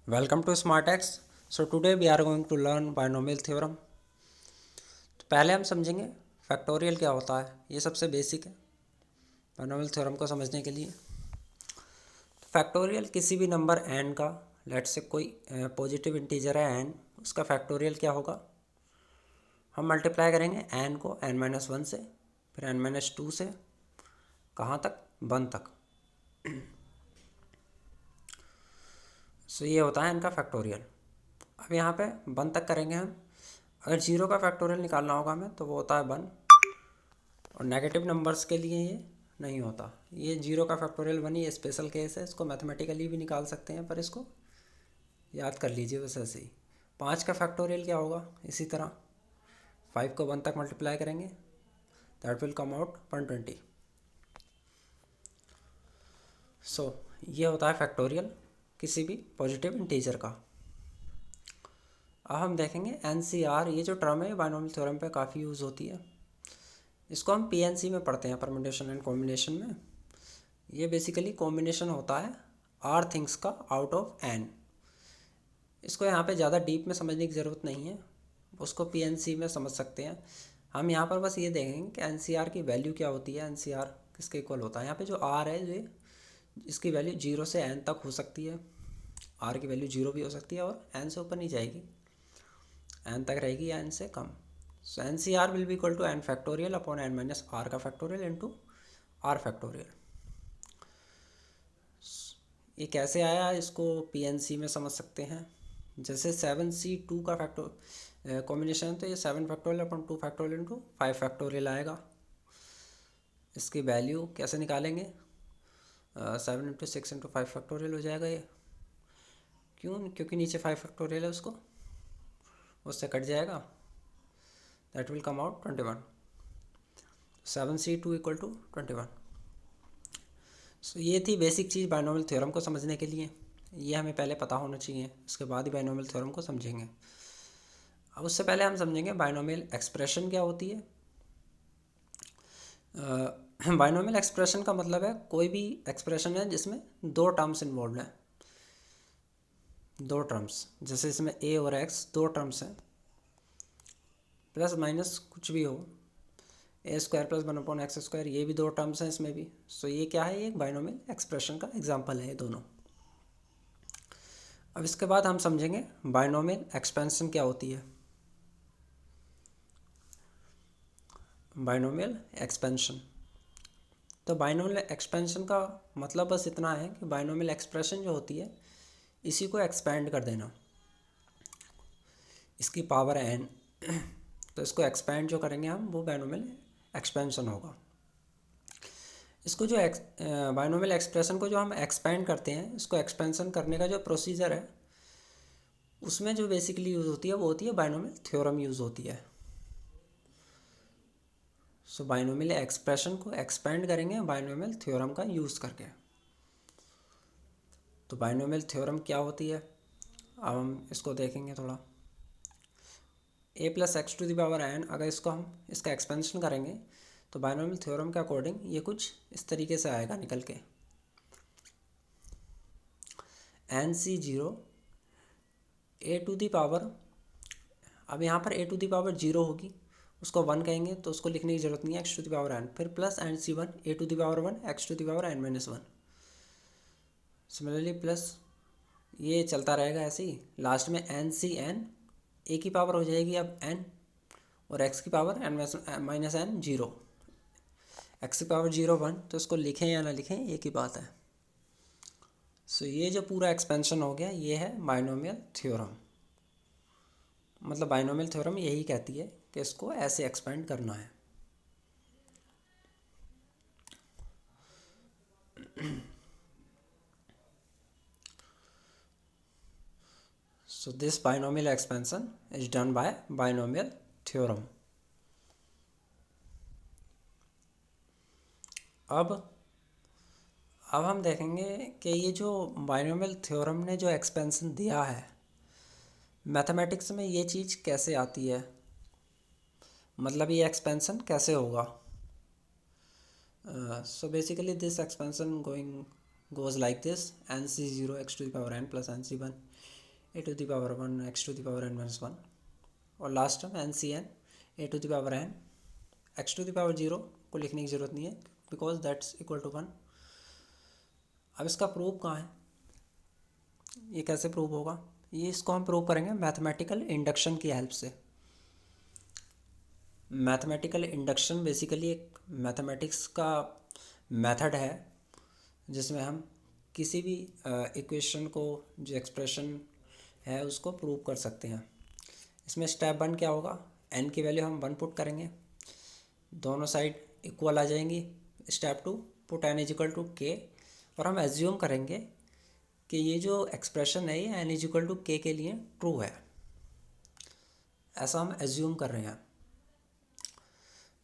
Welcome to SmartX. So today we are going to learn binomial theorem. तो पहले हम समझेंगे फैक्टोरियल क्या होता है। ये सबसे बेसिक है बाइनोमियल थ्योरम को समझने के लिए। तो फैक्टोरियल किसी भी नंबर n का, लेट से कोई पॉजिटिव इंटीजर है n, उसका फैक्टोरियल क्या होगा। हम मल्टीप्लाई करेंगे n को n-1 से, फिर n-2 से, कहाँ तक, 1 तक। सो ये होता है n का फैक्टोरियल। अब यहाँ पे 1 तक करेंगे हम। अगर 0 का फैक्टोरियल निकालना होगा हमें तो वो होता है 1, और नेगेटिव नंबर्स के लिए ये नहीं होता। ये 0 का फैक्टोरियल 1 ये स्पेशल केस है, इसको मैथमेटिकली भी निकाल सकते हैं, पर इसको याद कर लीजिए बस ऐसे ही। 5 का फैक्टोरियल क्या होगा, इसी तरह 5 को 1 तक मल्टीप्लाई करेंगे, दैट विल कम आउट 120। सो ये होता है फैक्टोरियल किसी भी पॉजिटिव इंटीजर का। अब हम देखेंगे NCR, ये जो टर्म है बाइनोमियल थ्योरम पे काफ़ी यूज़ होती है। इसको हम PNC में पढ़ते हैं, परम्यूटेशन एंड कॉम्बिनेशन में। ये बेसिकली कॉम्बिनेशन होता है R थिंग्स का आउट ऑफ N। इसको यहाँ पे ज़्यादा डीप में समझने की ज़रूरत नहीं है, उसको PNC में समझ सकते हैं। हम यहाँ पर बस ये देखेंगे कि NCR की वैल्यू क्या होती है, NCR किसके इक्वल होता है। यहाँ पे जो R है, जो इसकी वैल्यू 0 से N तक हो सकती है। R की वैल्यू 0 भी हो सकती है और N से ऊपर नहीं जाएगी, N तक रहेगी या N से कम। So NCR will be equal to N factorial upon N-R का फैक्टोरियल इंटू R फैक्टोरियल। ये कैसे आया, इसको PNC में समझ सकते हैं। जैसे 7C2 का फैक्टर कॉम्बिनेशन है, तो ये 7 factorial upon 2 factorial into 5 factorial आएगा। इसकी वैल्यू कैसे निकालेंगे, 7 इंटू 6 इंटू 5 फैक्टोरियल हो जाएगा ये। क्योंकि नीचे 5 फैक्टोरियल है, उससे कट जाएगा, that will come out 21। 7C2 equal to 21। So ये थी बेसिक चीज़ बाइनोमियल थ्योरम को समझने के लिए। ये हमें पहले पता होना चाहिए, उसके बाद ही बाइनोमियल थ्योरम को समझेंगे। अब उससे पहले हम समझेंगे बाइनोमियल एक्सप्रेशन क्या होती है। बाइनोमियल एक्सप्रेशन का मतलब है कोई भी एक्सप्रेशन है जिसमें दो टर्म्स इन्वॉल्व हैं। दो टर्म्स, जैसे इसमें a और x दो टर्म्स हैं, प्लस माइनस कुछ भी हो, a² + 1/x², ये भी दो टर्म्स हैं इसमें भी। सो ये क्या है, ये एक बाइनोमियल एक्सप्रेशन का एग्जांपल है ये दोनों। अब इसके बाद हम समझेंगे बाइनोमियल एक्सपेंशन क्या होती है। बाइनोमियल एक्सपेंशन, तो बाइनोमियल एक्सपेंशन का मतलब बस इतना है कि बाइनोमियल एक्सप्रेशन जो होती है इसी को एक्सपेंड कर देना। इसकी पावर है n, तो इसको एक्सपेंड जो करेंगे हम, वो बाइनोमियल एक्सपेंशन होगा। इसको जो बाइनोमियल एक्सप्रेशन को जो हम एक्सपेंड करते हैं, इसको एक्सपेंशन करने का जो प्रोसीजर है, उसमें जो बेसिकली यूज़ होती है वो होती है बाइनोमियल थ्योरम यूज़ होती है। सो बाइनोमियल एक्सप्रेशन को एक्सपेंड करेंगे बाइनोमियल थ्योरम का यूज़ करके। तो बाइनोमियल थ्योरम क्या होती है, अब हम इसको देखेंगे थोड़ा। a + x⁴n, अगर इसको हम इसका एक्सपेंशन करेंगे तो बाइनोमियल थ्योरम के अकॉर्डिंग ये कुछ इस तरीके से आएगा निकल के। NC0 a⁴, अब यहाँ पर a⁴ होगी, उसको 1 कहेंगे तो उसको लिखने की ज़रूरत नहीं है, x⁴n, फिर plus NC1 a⁴1 x⁴n-1। Similarly plus ये चलता रहेगा ऐसे ही। लास्ट में NCn, a की पावर हो जाएगी अब n, और x की पावर n-n 0, x की पावर 0 1, तो इसको लिखें या ना लिखें एक ही बात है। सो ये जो पूरा एक्सपेंशन हो गया, ये है बाइनोमियल थ्योरम। मतलब बाइनोमियल थ्योरम यही कहती है कि इसको ऐसे एक्सपेंड करना है। So this binomial expansion is done by binomial theorem. अब हम देखेंगे कि ये जो बाइनोमियल थ्योरम ने जो एक्सपेंशन दिया है, मैथमेटिक्स में ये चीज़ कैसे आती है, मतलब ये एक्सपेंशन कैसे होगा। So basically this expansion going goes like this, nc0 x to the power n plus nc1 a to the power 1 x to the power n minus 1, और last term ncn a to the power n x to the power 0 को लिखने की ज़रूरत नहीं है because that's equal to 1। अब इसका proof कहाँ है, ये कैसे प्रूव होगा, ये इसको हम प्रूव करेंगे मैथमेटिकल इंडक्शन की हेल्प से। मैथमेटिकल इंडक्शन बेसिकली एक मैथमेटिक्स का मेथड है जिसमें हम किसी भी इक्वेशन को, जो एक्सप्रेशन है उसको प्रूव कर सकते हैं। इसमें स्टेप 1 क्या होगा, n की वैल्यू हम 1 पुट करेंगे, दोनों साइड इक्वल आ जाएंगी। Step 2 put n is equal to k, और हम एज्यूम करेंगे कि ये जो एक्सप्रेशन है ये n is equal to k के लिए ट्रू है, ऐसा हम एज्यूम कर रहे हैं।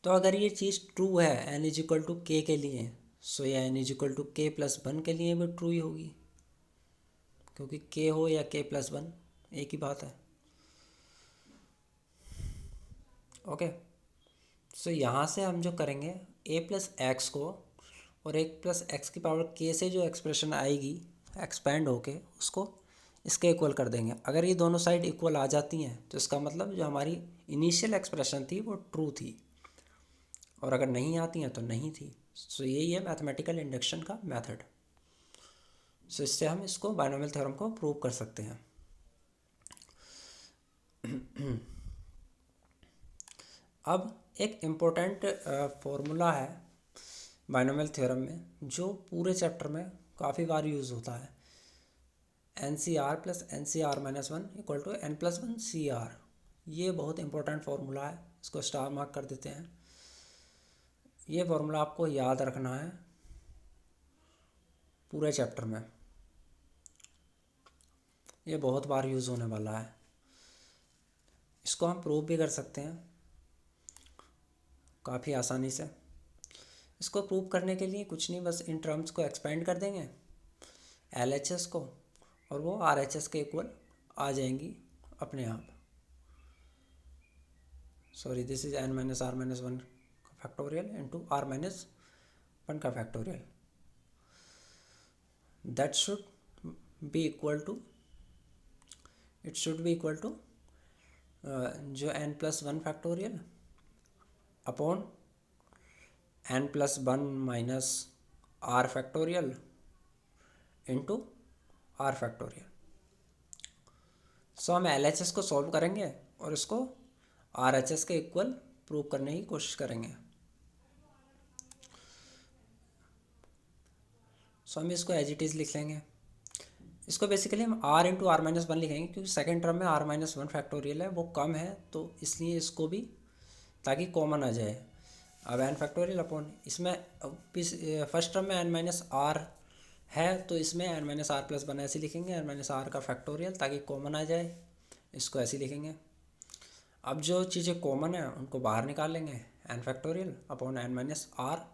तो अगर ये चीज़ ट्रू है n is equal to k के लिए, सो ये n is equal to k plus 1 के लिए भी ट्रू ही होगी, क्योंकि k हो या k प्लस 1 एक ही बात है। ओके, सो यहाँ से हम जो करेंगे a प्लस एक्स को और एक प्लस एक्स की पावर k से जो एक्सप्रेशन आएगी एक्सपेंड होके उसको इसके इक्वल कर देंगे। अगर ये दोनों साइड इक्वल आ जाती हैं तो इसका मतलब जो हमारी इनिशियल एक्सप्रेशन थी वो ट्रू थी, और अगर नहीं आती हैं तो नहीं थी। सो यही है मैथमेटिकल इंडक्शन का मेथड। सो इससे हम इसको बायनोमियल थ्योरम को प्रूव कर सकते हैं। अब एक इम्पोर्टेंट फॉर्मूला है बायनोमियल थ्योरम में जो पूरे चैप्टर में काफ़ी बार यूज़ होता है, NCR plus NCR minus 1 equal to n plus 1 CR। ये बहुत इंपॉर्टेंट फार्मूला है, इसको स्टार मार्क कर देते हैं। ये फार्मूला आपको याद रखना है पूरे चैप्टर में, ये बहुत बार यूज़ होने वाला है। इसको हम प्रूव भी कर सकते हैं काफ़ी आसानी से। इसको प्रूव करने के लिए कुछ नहीं, बस इन टर्म्स को एक्सपेंड कर देंगे LHS को, और वो RHS के इक्वल आ जाएंगी अपने आप। Sorry, this is n minus r minus 1 का फैक्टोरियल इंटू r माइनस 1 का factorial, that should be equal to, it should be equal to जो n plus 1 factorial upon n plus 1 minus r factorial into r factorial. So हम LHS को solve करेंगे और इसको RHS के equal prove करने की कोशिश करेंगे। सो हम इसको एज इट इज़ लिख लेंगे। इसको बेसिकली हम r इंटू आर माइनस 1 लिखेंगे, क्योंकि सेकेंड टर्म में r माइनस 1 फैक्टोरियल है, वो कम है, तो इसलिए इसको भी, ताकि कॉमन आ जाए। अब n फैक्टोरियल अपॉन, इसमें फर्स्ट टर्म में n माइनस r है तो इसमें n माइनस आर प्लस 1 ऐसे लिखेंगे, n माइनस आर का फैक्टोरियल, ताकि कॉमन आ जाए, इसको ऐसे लिखेंगे। अब जो चीज़ें कॉमन है उनको बाहर निकाल लेंगे, n factorial upon n minus r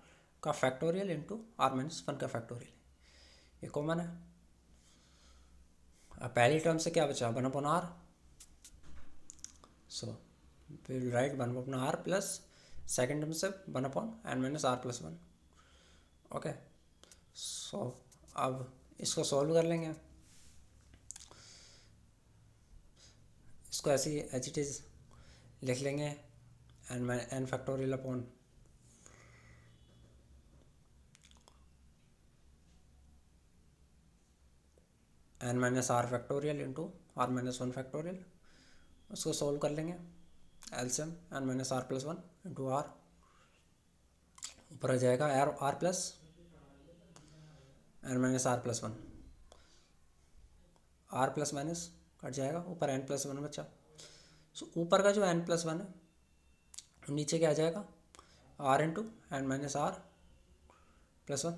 का फैक्टोरियल इंटू r माइनस 1 का फैक्टोरियल, ये कॉमन है। अब पहली टर्म से क्या बचा, 1 upon r, so will write 1 upon r plus second term से 1 upon n minus r plus 1। Okay, so अब इसको सॉल्व कर लेंगे। इसको ऐसे ही एच इट इज़ लिख लेंगे, n factorial upon n minus r factorial into r minus 1 factorial. उसको सॉल्व कर लेंगे, LCM n minus r plus 1 into r, ऊपर आ जाएगा r plus n minus r plus 1, r plus minus cut जाएगा, ऊपर n प्लस 1 बचा। सो ऊपर का जो n प्लस 1 है नीचे क्या आ जाएगा, r into n minus r plus 1।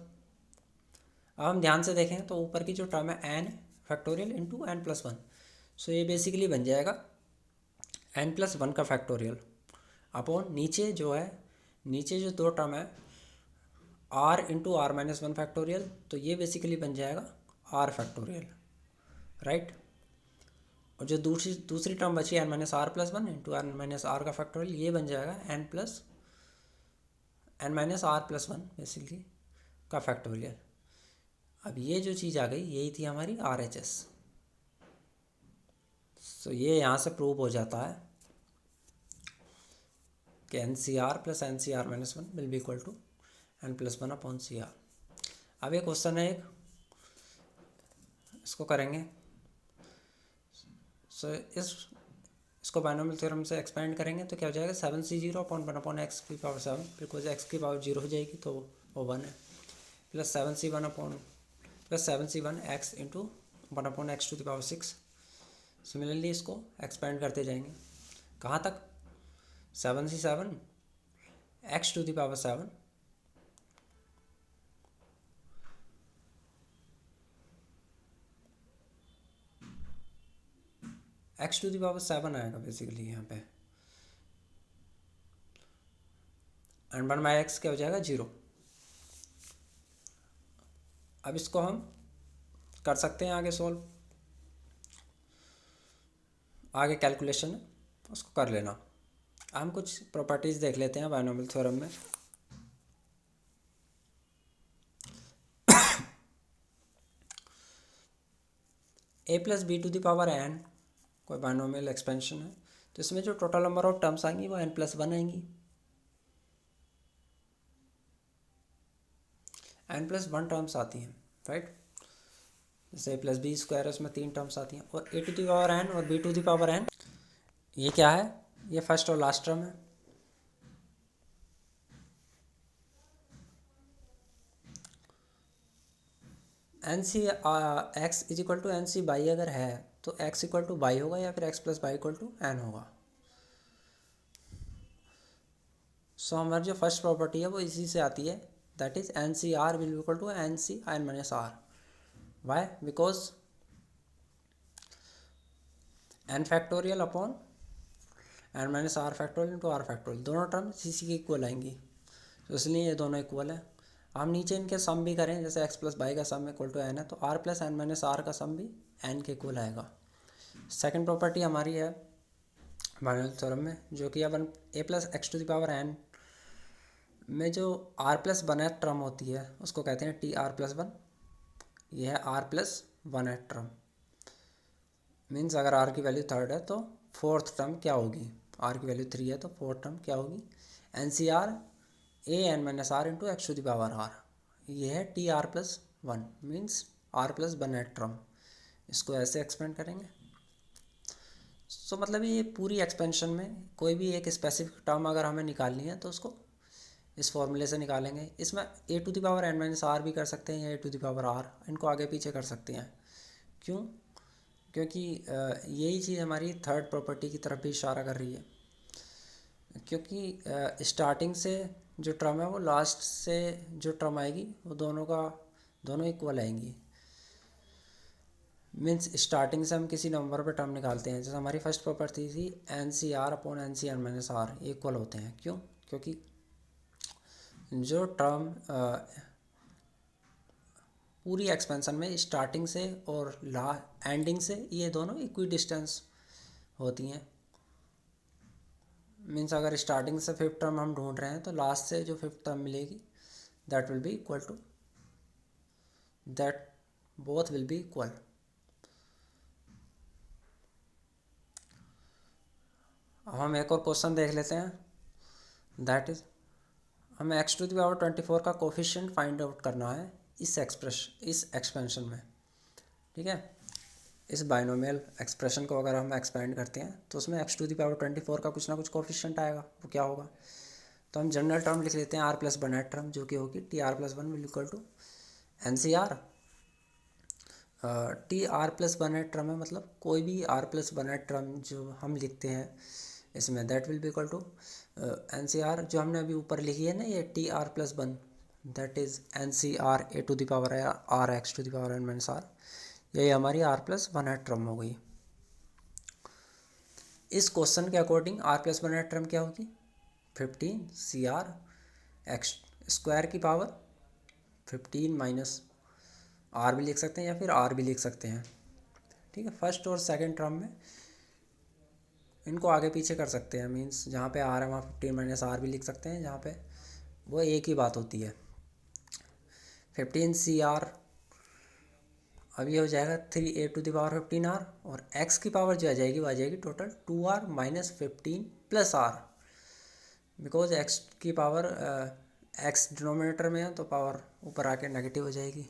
अब हम ध्यान से देखें तो ऊपर की जो टर्म है n factorial into n plus 1, सो ये बेसिकली बन जाएगा n प्लस 1 का फैक्टोरियल अपॉन नीचे जो है, नीचे जो दो टर्म है r into r minus 1 factorial, तो ये बेसिकली बन जाएगा r फैक्टोरियल, राइट। और जो दूसरी टर्म बची n minus r plus 1 into n minus r का फैक्टोरियल, ये बन जाएगा n minus r plus 1 basically का फैक्टोरियल। अब ये जो चीज़ आ गई यही थी हमारी RHS। तो ये यहाँ से प्रूव हो जाता है कि NCR plus NCR minus one will be equal to N+1/CR। अब ये क्वेश्चन है एक, इसको करेंगे। सो इसको बाइनोमियल थ्योरम से एक्सपेंड करेंगे तो क्या हो जाएगा 7C0/1/x⁴, बिकॉज x⁴ हो जाएगी तो वो 1 है, plus 7C1 into 1/x⁴। Similarly इसको एक्सपेंड करते जाएंगे कहाँ तक, 7C7 x⁴ x⁴ आएगा बेसिकली यहाँ पे, एंड 1/x क्या हो जाएगा 0। अब इसको हम कर सकते हैं आगे सोल्व, आगे कैलकुलेशन है उसको कर लेना। हम कुछ प्रॉपर्टीज़ देख लेते हैं बाइनोमियल थ्योरम में। a+b⁴n कोई बाइनोमियल एक्सपेंशन है तो इसमें जो टोटल नंबर ऑफ टर्म्स आएंगी वो n+1 आएंगी। n+1 टर्म्स आती हैं, राइट। जैसे a+b² है उसमें 3 टर्म्स आती हैं, और a⁴n और b⁴n ये क्या है, ये फर्स्ट और लास्ट टर्म है। x=nc/y अगर है तो x=y होगा या फिर x+y=n होगा। सो हमारी जो फर्स्ट प्रॉपर्टी है वो इसी से आती है, that is NCR will equal to NC(n−r). Why, because n⁴ upon n−r⁴ into r⁴ दोनों टर्म इसी के इक्वल आएंगी, तो इसलिए ये दोनों इक्वल है। हम नीचे इनके सम भी करें, जैसे x+y का सम इक्वल टू n है तो r+n−r का सम भी n के इक्वल आएगा। सेकंड प्रॉपर्टी हमारी है बाइनोमियल थ्योरम में, जो कि अपन a+x⁴n में जो r+1th टर्म होती है उसको कहते हैं TR+1। यह है r+1th टर्म, मीन्स अगर r की वैल्यू 3 है तो 4th टर्म क्या होगी, r की वैल्यू 3 है तो 4th टर्म क्या होगी, NCR an−r इंटू x⁴r। ये है TR+1 मीन्स r+1th टर्म। इसको ऐसे एक्सपेंड करेंगे। सो मतलब ये पूरी एक्सपेंशन में कोई भी एक स्पेसिफिक टर्म अगर हमें निकालनी है तो उसको इस फॉर्मूले से निकालेंगे। इसमें a⁴n−r भी कर सकते हैं या a⁴r, इनको आगे पीछे कर सकते हैं। क्यों, क्योंकि यही चीज़ हमारी थर्ड प्रॉपर्टी की तरफ भी इशारा कर रही है, क्योंकि स्टार्टिंग से जो टर्म है वो लास्ट से जो टर्म आएगी वो दोनों इक्वल आएंगी। मीन्स स्टार्टिंग से हम किसी नंबर पर टर्म निकालते हैं, जैसे हमारी फर्स्ट प्रॉपर्टी थी NCR/NCn−r इक्वल होते हैं। क्यों, क्योंकि जो टर्म पूरी एक्सपेंशन में स्टार्टिंग से और एंडिंग से ये दोनों इक्वी डिस्टेंस होती हैं। मीन्स अगर स्टार्टिंग से 5th टर्म हम ढूंढ रहे हैं तो लास्ट से जो 5th टर्म मिलेगी that will be equal to that, both will be equal. अब हम एक और क्वेश्चन देख लेते हैं, दैट इज हमें x⁴ का कोफिशिएंट फाइंड आउट करना है इस एक्सपेंशन में। ठीक है, इस बाइनोमियल एक्सप्रेशन को अगर हम एक्सपेंड करते हैं तो उसमें x⁴ का कुछ ना कुछ कोफिशिएंट आएगा, वो क्या होगा। तो हम जनरल टर्म लिख लेते हैं r+1th टर्म, जो कि होगी TR+1 will equal to NCR। TR+1th term है, मतलब कोई भी r+1th टर्म जो हम लिखते हैं इसमें that will be equal to NCR, जो हमने अभी ऊपर लिखी है ना ये TR+1, that is NCR a⁴r x⁴n−r, यही हमारी r+1th टर्म हो गई। इस क्वेश्चन के अकॉर्डिंग r+1th टर्म क्या होगी, 15CR x² 15 माइनस r भी लिख सकते हैं या फिर r भी लिख सकते हैं। ठीक है, फर्स्ट और सेकंड टर्म में इनको आगे पीछे कर सकते हैं, मीन्स जहाँ पे r है वहाँ 15 माइनस r भी लिख सकते हैं, जहाँ पे वो एक ही बात होती है। 15CR अब ये हो जाएगा 3a⁻15r, और x की पावर जो आ जाएगी वो आ जाएगी total 2r minus 15 plus r, because x की पावर x डिनोमिनेटर में है तो पावर ऊपर आके नेगेटिव हो जाएगी।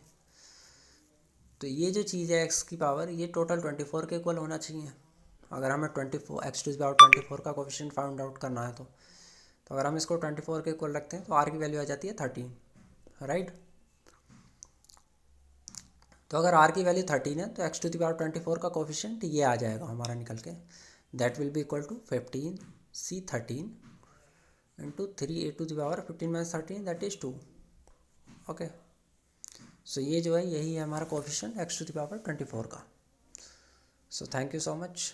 तो ये जो चीज़ है x की पावर, ये टोटल 24 के इक्वल होना चाहिए अगर हमें 24 x⁴ का कोफिशिएंट फाइंड आउट करना है। तो अगर हम इसको 24 के इक्वल रखते हैं तो r की वैल्यू आ जाती है 13, राइट। तो अगर r की वैल्यू 13 है तो x⁴ का कोफिशिएंट ये आ जाएगा हमारा निकल के, that will be equal to 15c13 into 3a⁻15 - 13 that is 2। Okay, so ये जो है यही है हमारा कोफिशिएंट x⁴ का। So thank you so much.